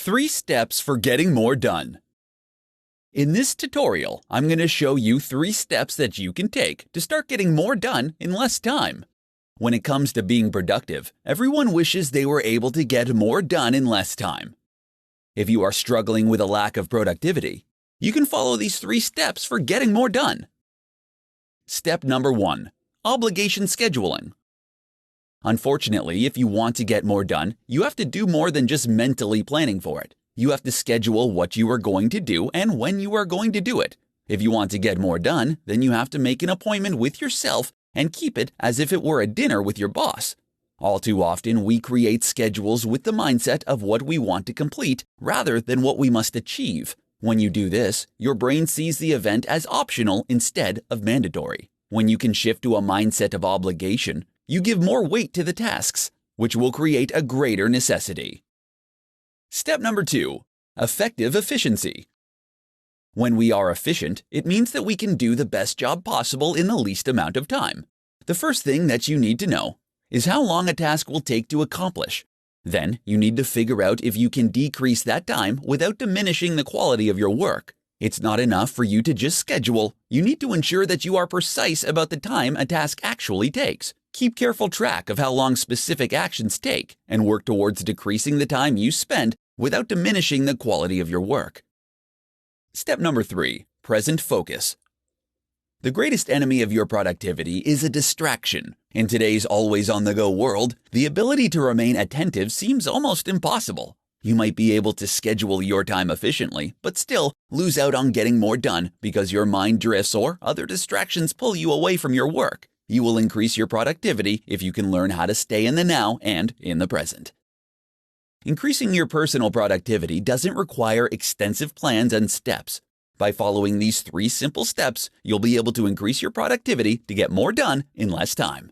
3 steps for getting more done. In this tutorial, I'm going to show you 3 steps that you can take to start getting more done in less time. When it comes to being productive, everyone wishes they were able to get more done in less time. If you are struggling with a lack of productivity, you can follow these 3 steps for getting more done. Step number 1. Obligation scheduling. Unfortunately, if you want to get more done, you have to do more than just mentally planning for it. You have to schedule what you are going to do and when you are going to do it. If you want to get more done, then you have to make an appointment with yourself and keep it as if it were a dinner with your boss. All too often, we create schedules with the mindset of what we want to complete rather than what we must achieve. When you do this, your brain sees the event as optional instead of mandatory. When you can shift to a mindset of obligation, you give more weight to the tasks, which will create a greater necessity. Step number 2. Effective efficiency. When we are efficient, it means that we can do the best job possible in the least amount of time. The first thing that you need to know is how long a task will take to accomplish. Then, you need to figure out if you can decrease that time without diminishing the quality of your work. It's not enough for you to just schedule. You need to ensure that you are precise about the time a task actually takes. Keep careful track of how long specific actions take and work towards decreasing the time you spend without diminishing the quality of your work. Step number 3. Present focus. The greatest enemy of your productivity is a distraction. In today's always-on-the-go world, the ability to remain attentive seems almost impossible. You might be able to schedule your time efficiently, but still lose out on getting more done because your mind drifts or other distractions pull you away from your work. You will increase your productivity if you can learn how to stay in the now and in the present. Increasing your personal productivity doesn't require extensive plans and steps. By following these 3 simple steps, you'll be able to increase your productivity to get more done in less time.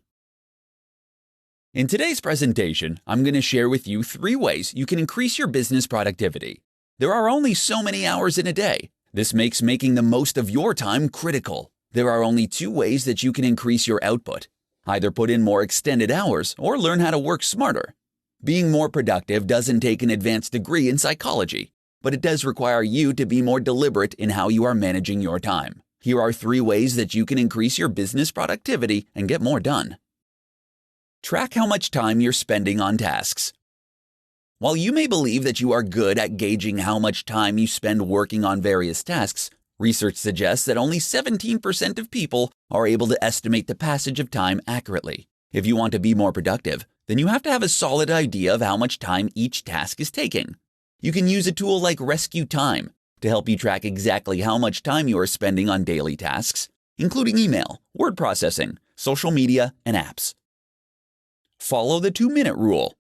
In today's presentation, I'm going to share with you 3 ways you can increase your business productivity. There are only so many hours in a day. This makes making the most of your time critical. There are only 2 ways that you can increase your output. Either put in more extended hours or learn how to work smarter. Being more productive doesn't take an advanced degree in psychology, but it does require you to be more deliberate in how you are managing your time. Here are 3 ways that you can increase your business productivity and get more done. Track how much time you're spending on tasks. While you may believe that you are good at gauging how much time you spend working on various tasks, research suggests that only 17% of people are able to estimate the passage of time accurately. If you want to be more productive, then you have to have a solid idea of how much time each task is taking. You can use a tool like Rescue Time to help you track exactly how much time you are spending on daily tasks, including email, word processing, social media, and apps. Follow the 2-minute rule.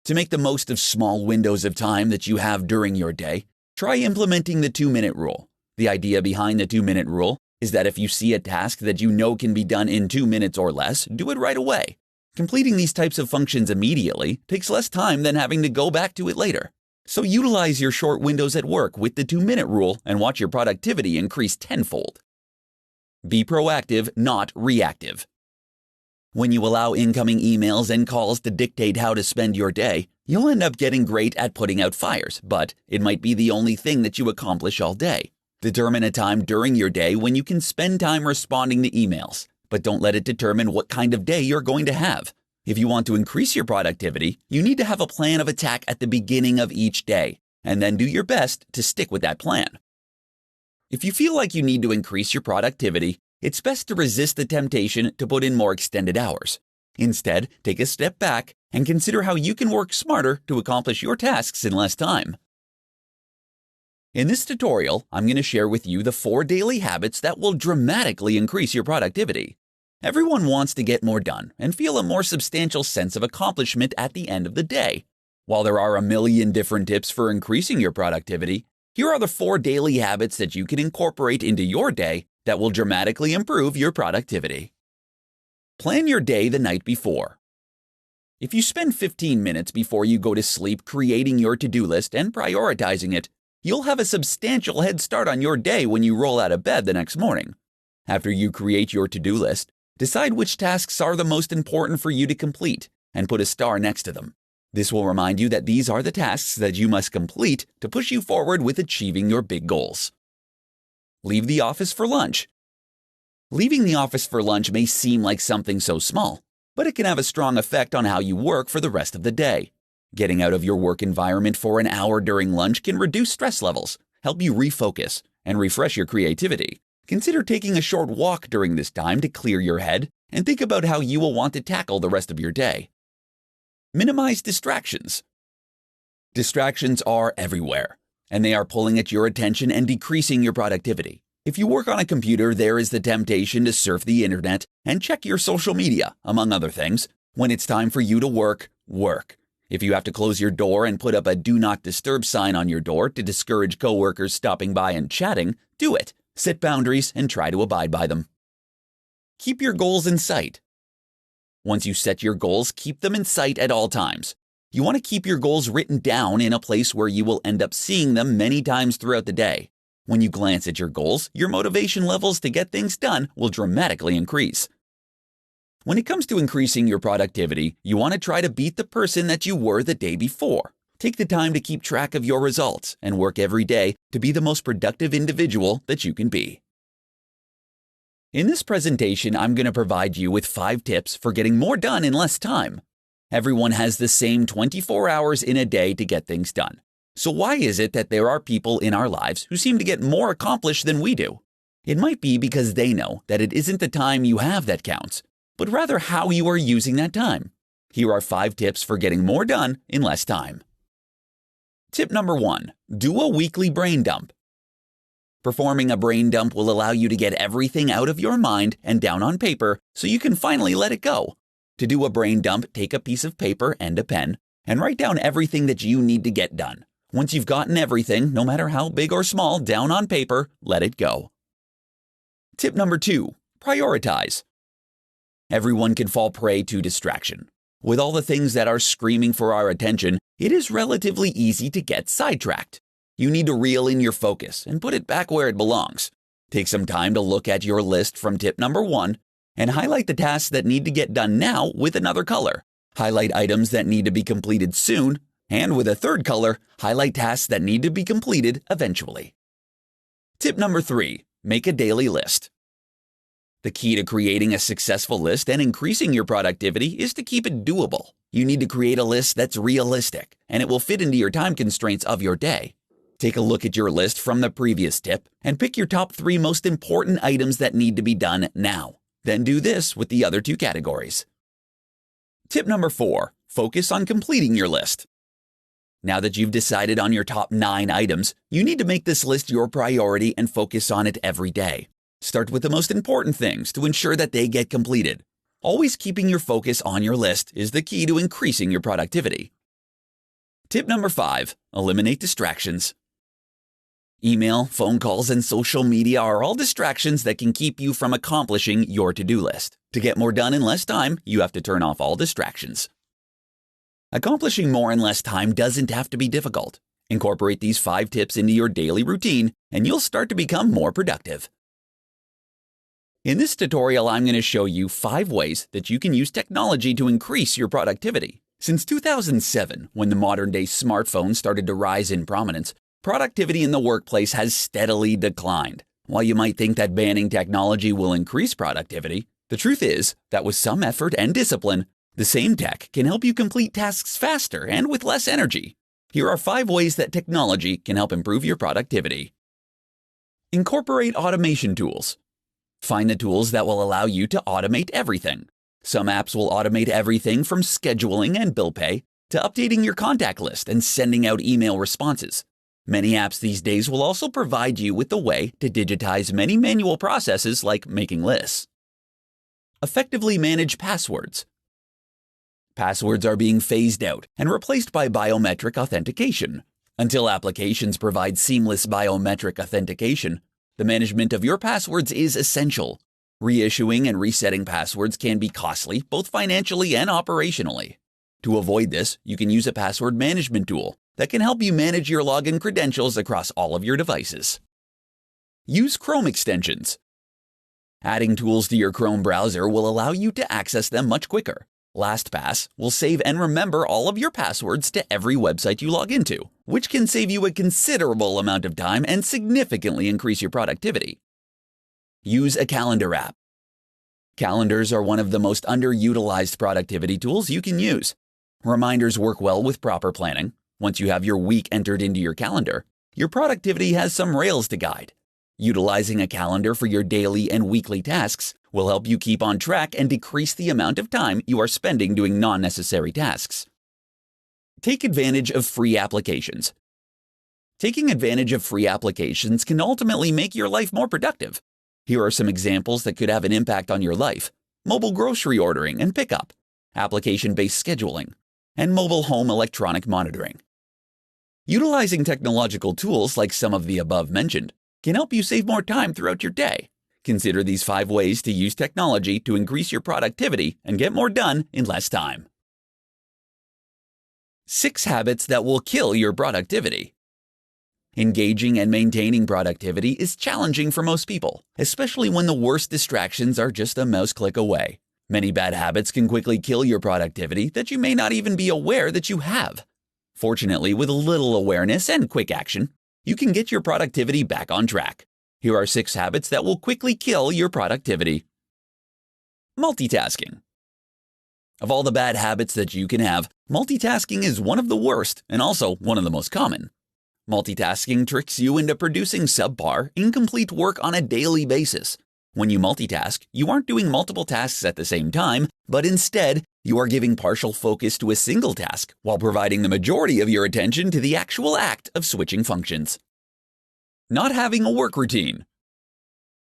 To make the most of small windows of time that you have during your day, try implementing the 2-minute rule. The idea behind the 2-minute rule is that if you see a task that you know can be done in 2 minutes or less, do it right away. Completing these types of functions immediately takes less time than having to go back to it later. So utilize your short windows at work with the 2-minute rule and watch your productivity increase tenfold. Be proactive, not reactive. When you allow incoming emails and calls to dictate how to spend your day, you'll end up getting great at putting out fires, but it might be the only thing that you accomplish all day. Determine a time during your day when you can spend time responding to emails, but don't let it determine what kind of day you're going to have. If you want to increase your productivity, you need to have a plan of attack at the beginning of each day, and then do your best to stick with that plan. If you feel like you need to increase your productivity, it's best to resist the temptation to put in more extended hours. Instead, take a step back and consider how you can work smarter to accomplish your tasks in less time. In this tutorial, I'm going to share with you the 4 daily habits that will dramatically increase your productivity. Everyone wants to get more done and feel a more substantial sense of accomplishment at the end of the day. While there are a million different tips for increasing your productivity, here are the 4 daily habits that you can incorporate into your day that will dramatically improve your productivity. Plan your day the night before. If you spend 15 minutes before you go to sleep creating your to-do list and prioritizing it, you'll have a substantial head start on your day when you roll out of bed the next morning. After you create your to-do list, decide which tasks are the most important for you to complete and put a star next to them. This will remind you that these are the tasks that you must complete to push you forward with achieving your big goals. Leave the office for lunch. Leaving the office for lunch may seem like something so small, but it can have a strong effect on how you work for the rest of the day. Getting out of your work environment for an hour during lunch can reduce stress levels, help you refocus, and refresh your creativity. Consider taking a short walk during this time to clear your head and think about how you will want to tackle the rest of your day. Minimize distractions. Distractions are everywhere, and they are pulling at your attention and decreasing your productivity. If you work on a computer, there is the temptation to surf the internet and check your social media, among other things. When it's time for you to work, work. If you have to close your door and put up a Do Not Disturb sign on your door to discourage coworkers stopping by and chatting, do it. Set boundaries and try to abide by them. Keep your goals in sight. Once you set your goals, keep them in sight at all times. You want to keep your goals written down in a place where you will end up seeing them many times throughout the day. When you glance at your goals, your motivation levels to get things done will dramatically increase. When it comes to increasing your productivity, you want to try to beat the person that you were the day before. Take the time to keep track of your results and work every day to be the most productive individual that you can be. In this presentation, I'm going to provide you with 5 tips for getting more done in less time. Everyone has the same 24 hours in a day to get things done. So why is it that there are people in our lives who seem to get more accomplished than we do? It might be because they know that it isn't the time you have that counts, but rather how you are using that time. Here are 5 tips for getting more done in less time. Tip number 1, do a weekly brain dump. Performing a brain dump will allow you to get everything out of your mind and down on paper so you can finally let it go. To do a brain dump, take a piece of paper and a pen and write down everything that you need to get done. Once you've gotten everything, no matter how big or small, down on paper, let it go. Tip number 2, prioritize. Everyone can fall prey to distraction. With all the things that are screaming for our attention, it is relatively easy to get sidetracked. You need to reel in your focus and put it back where it belongs. Take some time to look at your list from tip number 1 and highlight the tasks that need to get done now with another color. Highlight items that need to be completed soon, and with a third color, highlight tasks that need to be completed eventually. Tip number 3, make a daily list. The key to creating a successful list and increasing your productivity is to keep it doable. You need to create a list that's realistic, and it will fit into your time constraints of your day. Take a look at your list from the previous tip and pick your top 3 most important items that need to be done now. Then do this with the other 2 categories. Tip number 4, focus on completing your list. Now that you've decided on your top 9 items, you need to make this list your priority and focus on it every day. Start with the most important things to ensure that they get completed. Always keeping your focus on your list is the key to increasing your productivity. Tip number 5, eliminate distractions. Email, phone calls, and social media are all distractions that can keep you from accomplishing your to-do list. To get more done in less time, you have to turn off all distractions. Accomplishing more in less time doesn't have to be difficult. Incorporate these 5 tips into your daily routine, and you'll start to become more productive. In this tutorial, I'm going to show you 5 ways that you can use technology to increase your productivity. Since 2007, when the modern-day smartphone started to rise in prominence, productivity in the workplace has steadily declined. While you might think that banning technology will increase productivity, the truth is that with some effort and discipline, the same tech can help you complete tasks faster and with less energy. Here are 5 ways that technology can help improve your productivity. Incorporate automation tools. Find the tools that will allow you to automate everything. Some apps will automate everything from scheduling and bill pay to updating your contact list and sending out email responses. Many apps these days will also provide you with a way to digitize many manual processes like making lists. Effectively manage passwords. Passwords are being phased out and replaced by biometric authentication. Until applications provide seamless biometric authentication, the management of your passwords is essential. Reissuing and resetting passwords can be costly, both financially and operationally. To avoid this, you can use a password management tool that can help you manage your login credentials across all of your devices. Use Chrome extensions. Adding tools to your Chrome browser will allow you to access them much quicker. LastPass will save and remember all of your passwords to every website you log into, which can save you a considerable amount of time and significantly increase your productivity. Use a calendar app. Calendars are one of the most underutilized productivity tools you can use. Reminders work well with proper planning. Once you have your week entered into your calendar, your productivity has some rails to guide. Utilizing a calendar for your daily and weekly tasks will help you keep on track and decrease the amount of time you are spending doing non-necessary tasks. Take advantage of free applications. Taking advantage of free applications can ultimately make your life more productive. Here are some examples that could have an impact on your life: mobile grocery ordering and pickup, application-based scheduling, and mobile home electronic monitoring. Utilizing technological tools like some of the above mentioned can help you save more time throughout your day. Consider these 5 ways to use technology to increase your productivity and get more done in less time. 6 habits that will kill your productivity. Engaging and maintaining productivity is challenging for most people, especially when the worst distractions are just a mouse click away. Many bad habits can quickly kill your productivity that you may not even be aware that you have. Fortunately, with a little awareness and quick action, you can get your productivity back on track. Here are 6 habits that will quickly kill your productivity. Multitasking. Of all the bad habits that you can have, multitasking is one of the worst and also one of the most common. Multitasking tricks you into producing subpar, incomplete work on a daily basis. When you multitask, you aren't doing multiple tasks at the same time, but instead, you are giving partial focus to a single task while providing the majority of your attention to the actual act of switching functions. Not having a work routine.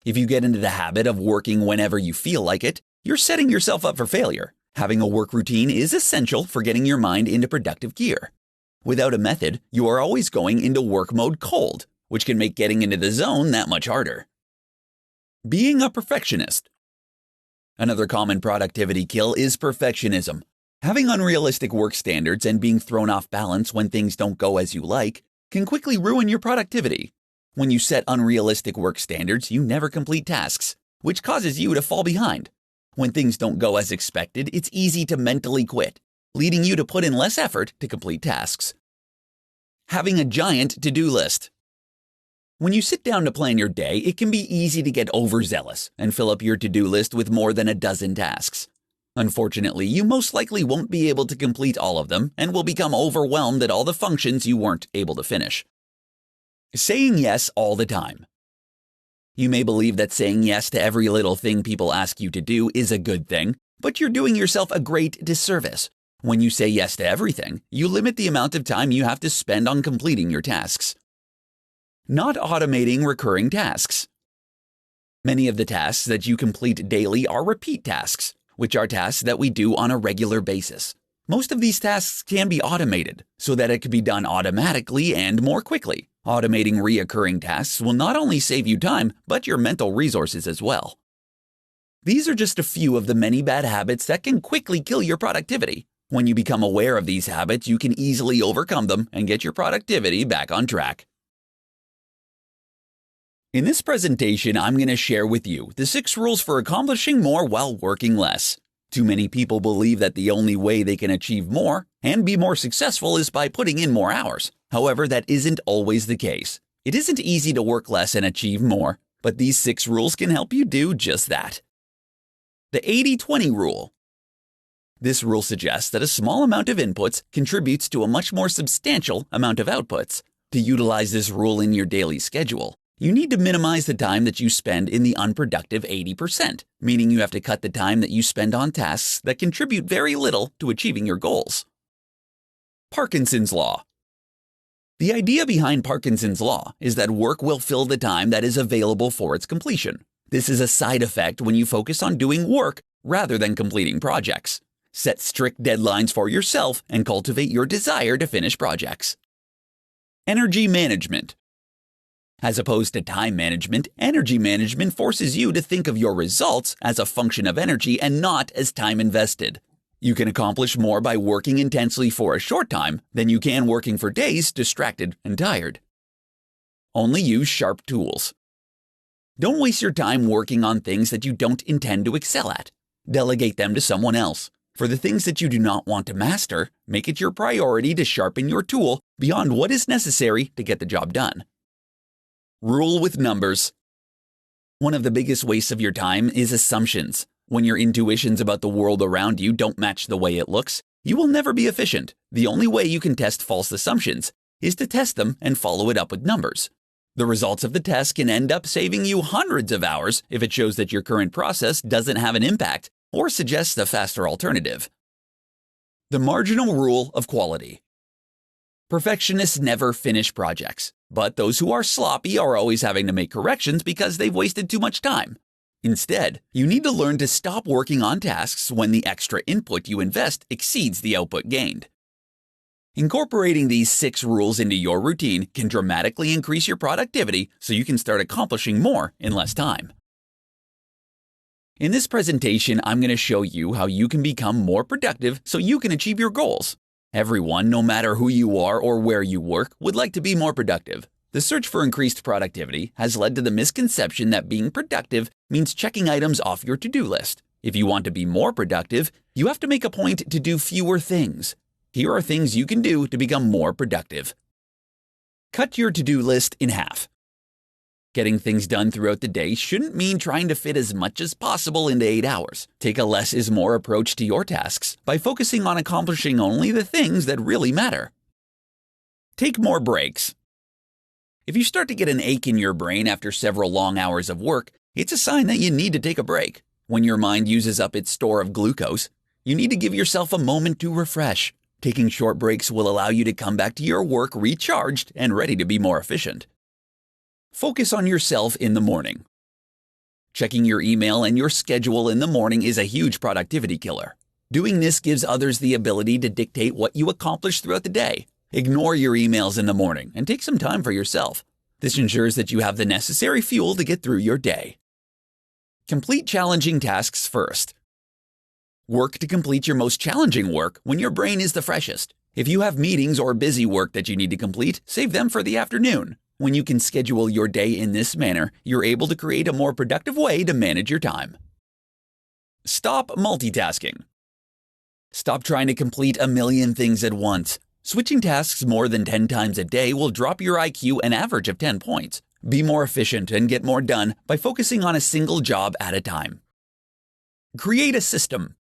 If you get into the habit of working whenever you feel like it, you're setting yourself up for failure. Having a work routine is essential for getting your mind into productive gear. Without a method, you are always going into work mode cold, which can make getting into the zone that much harder. Being a perfectionist. Another common productivity kill is perfectionism. Having unrealistic work standards and being thrown off balance when things don't go as you like can quickly ruin your productivity. When you set unrealistic work standards, you never complete tasks, which causes you to fall behind. When things don't go as expected, it's easy to mentally quit, leading you to put in less effort to complete tasks. Having a giant to-do list. When you sit down to plan your day, it can be easy to get overzealous and fill up your to-do list with more than a dozen tasks. Unfortunately, you most likely won't be able to complete all of them and will become overwhelmed at all the functions you weren't able to finish. Saying yes all the time. You may believe that saying yes to every little thing people ask you to do is a good thing, but you're doing yourself a great disservice. When you say yes to everything, you limit the amount of time you have to spend on completing your tasks. Not automating recurring tasks. Many of the tasks that you complete daily are repeat tasks, which are tasks that we do on a regular basis. Most of these tasks can be automated so that it can be done automatically and more quickly. Automating reoccurring tasks will not only save you time, but your mental resources as well. These are just a few of the many bad habits that can quickly kill your productivity. When you become aware of these habits, you can easily overcome them and get your productivity back on track. In this presentation, I'm going to share with you the 6 rules for accomplishing more while working less. Too many people believe that the only way they can achieve more and be more successful is by putting in more hours. However, that isn't always the case. It isn't easy to work less and achieve more, but these 6 rules can help you do just that. The 80-20 rule. This rule suggests that a small amount of inputs contributes to a much more substantial amount of outputs. To utilize this rule in your daily schedule, you need to minimize the time that you spend in the unproductive 80%, meaning you have to cut the time that you spend on tasks that contribute very little to achieving your goals. Parkinson's Law. The idea behind Parkinson's Law is that work will fill the time that is available for its completion. This is a side effect when you focus on doing work rather than completing projects. Set strict deadlines for yourself and cultivate your desire to finish projects. Energy management. As opposed to time management, energy management forces you to think of your results as a function of energy and not as time invested. You can accomplish more by working intensely for a short time than you can working for days distracted and tired. Only use sharp tools. Don't waste your time working on things that you don't intend to excel at. Delegate them to someone else. For the things that you do not want to master, make it your priority to sharpen your tool beyond what is necessary to get the job done. Rule with numbers. One of the biggest wastes of your time is assumptions. When your intuitions about the world around you don't match the way it looks, you will never be efficient. The only way you can test false assumptions is to test them and follow it up with numbers. The results of the test can end up saving you hundreds of hours if it shows that your current process doesn't have an impact or suggests a faster alternative. The marginal rule of quality. Perfectionists never finish projects, but those who are sloppy are always having to make corrections because they've wasted too much time. Instead, you need to learn to stop working on tasks when the extra input you invest exceeds the output gained. Incorporating these 6 rules into your routine can dramatically increase your productivity so you can start accomplishing more in less time. In this presentation, I'm going to show you how you can become more productive so you can achieve your goals. Everyone, no matter who you are or where you work, would like to be more productive. The search for increased productivity has led to the misconception that being productive means checking items off your to-do list. If you want to be more productive, you have to make a point to do fewer things. Here are things you can do to become more productive. Cut your to-do list in half. Getting things done throughout the day shouldn't mean trying to fit as much as possible into 8 hours. Take a less is more approach to your tasks by focusing on accomplishing only the things that really matter. Take more breaks. If you start to get an ache in your brain after several long hours of work, it's a sign that you need to take a break. When your mind uses up its store of glucose, you need to give yourself a moment to refresh. Taking short breaks will allow you to come back to your work recharged and ready to be more efficient. Focus on yourself in the morning. Checking your email and your schedule in the morning is a huge productivity killer. Doing this gives others the ability to dictate what you accomplish throughout the day. Ignore your emails in the morning and take some time for yourself. This ensures that you have the necessary fuel to get through your day. Complete challenging tasks first. Work to complete your most challenging work when your brain is the freshest. If you have meetings or busy work that you need to complete, save them for the afternoon. When you can schedule your day in this manner, you're able to create a more productive way to manage your time. Stop multitasking. Stop trying to complete a million things at once. Switching tasks more than 10 times a day will drop your IQ an average of 10 points. Be more efficient and get more done by focusing on a single job at a time. Create a system.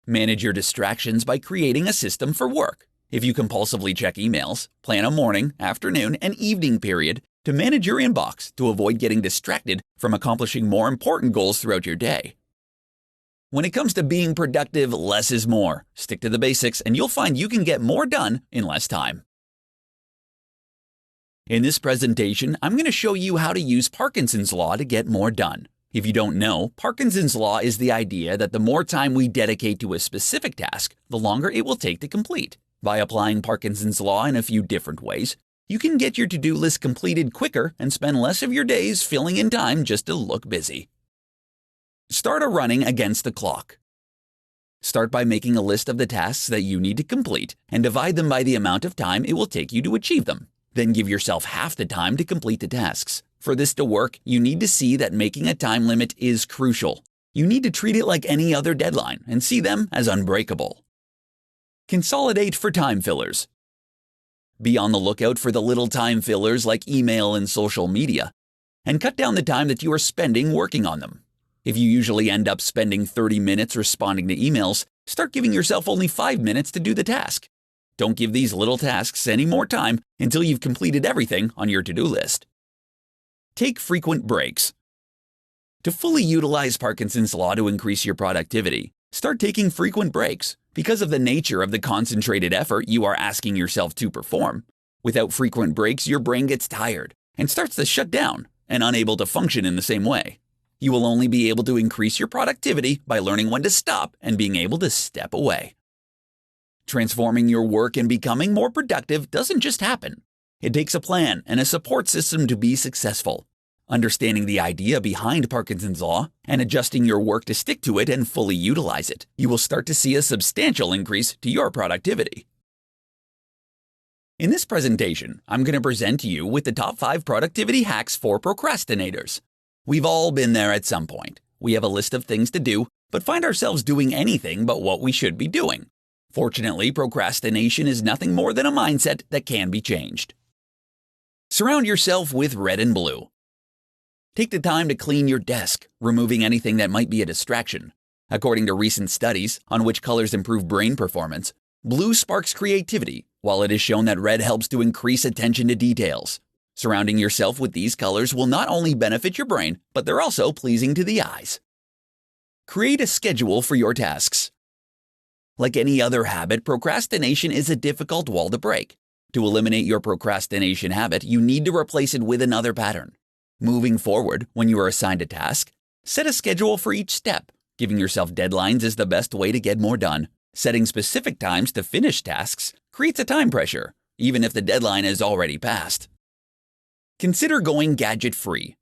Manage your distractions by creating a system for work. If you compulsively check emails, plan a morning, afternoon, and evening period to manage your inbox to avoid getting distracted from accomplishing more important goals throughout your day. When it comes to being productive, less is more. Stick to the basics and you'll find you can get more done in less time. In this presentation, I'm going to show you how to use Parkinson's Law to get more done. If you don't know, Parkinson's Law is the idea that the more time we dedicate to a specific task, the longer it will take to complete. By applying Parkinson's Law in a few different ways, you can get your to-do list completed quicker and spend less of your days filling in time just to look busy. Start a running against the clock. Start by making a list of the tasks that you need to complete and divide them by the amount of time it will take you to achieve them. Then give yourself half the time to complete the tasks. For this to work, you need to see that making a time limit is crucial. You need to treat it like any other deadline and see them as unbreakable. Consolidate for time fillers. Be on the lookout for the little time fillers like email and social media, and cut down the time that you are spending working on them. If you usually end up spending 30 minutes responding to emails, start giving yourself only 5 minutes to do the task. Don't give these little tasks any more time until you've completed everything on your to-do list. Take frequent breaks. To fully utilize Parkinson's Law to increase your productivity, start taking frequent breaks. Because of the nature of the concentrated effort you are asking yourself to perform, without frequent breaks, your brain gets tired and starts to shut down and unable to function in the same way. You will only be able to increase your productivity by learning when to stop and being able to step away. Transforming your work and becoming more productive doesn't just happen. It takes a plan and a support system to be successful. Understanding the idea behind Parkinson's Law and adjusting your work to stick to it and fully utilize it, you will start to see a substantial increase to your productivity. In this presentation, I'm going to present you with the top 5 productivity hacks for procrastinators. We've all been there at some point. We have a list of things to do, but find ourselves doing anything but what we should be doing. Fortunately, procrastination is nothing more than a mindset that can be changed. Surround yourself with red and blue. Take the time to clean your desk, removing anything that might be a distraction. According to recent studies on which colors improve brain performance, blue sparks creativity, while it is shown that red helps to increase attention to details. Surrounding yourself with these colors will not only benefit your brain, but they're also pleasing to the eyes. Create a schedule for your tasks. Like any other habit, procrastination is a difficult wall to break. To eliminate your procrastination habit, you need to replace it with another pattern. Moving forward, when you are assigned a task, set a schedule for each step. Giving yourself deadlines is the best way to get more done. Setting specific times to finish tasks creates a time pressure, even if the deadline is already passed. Consider going gadget-free.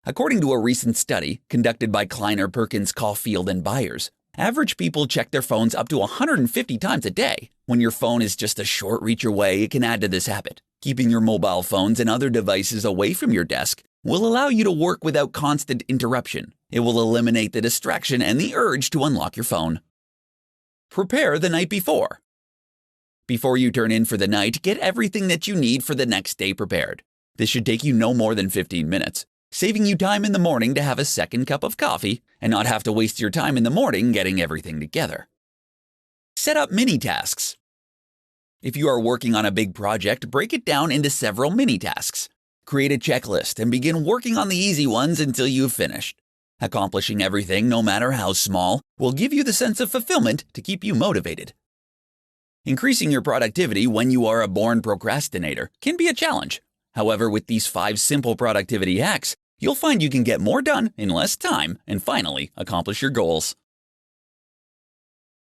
According to a recent study conducted by Kleiner Perkins Caulfield and Byers, average people check their phones up to 150 times a day. When your phone is just a short reach away, it can add to this habit. Keeping your mobile phones and other devices away from your desk will allow you to work without constant interruption. It will eliminate the distraction and the urge to unlock your phone. Prepare the night before. Before you turn in for the night, get everything that you need for the next day prepared. This should take you no more than 15 minutes, saving you time in the morning to have a second cup of coffee and not have to waste your time in the morning getting everything together. Set up mini tasks. If you are working on a big project, break it down into several mini tasks. Create a checklist and begin working on the easy ones until you've finished. Accomplishing everything, no matter how small, will give you the sense of fulfillment to keep you motivated. Increasing your productivity when you are a born procrastinator can be a challenge. However, with these 5 simple productivity hacks, you'll find you can get more done in less time and finally accomplish your goals.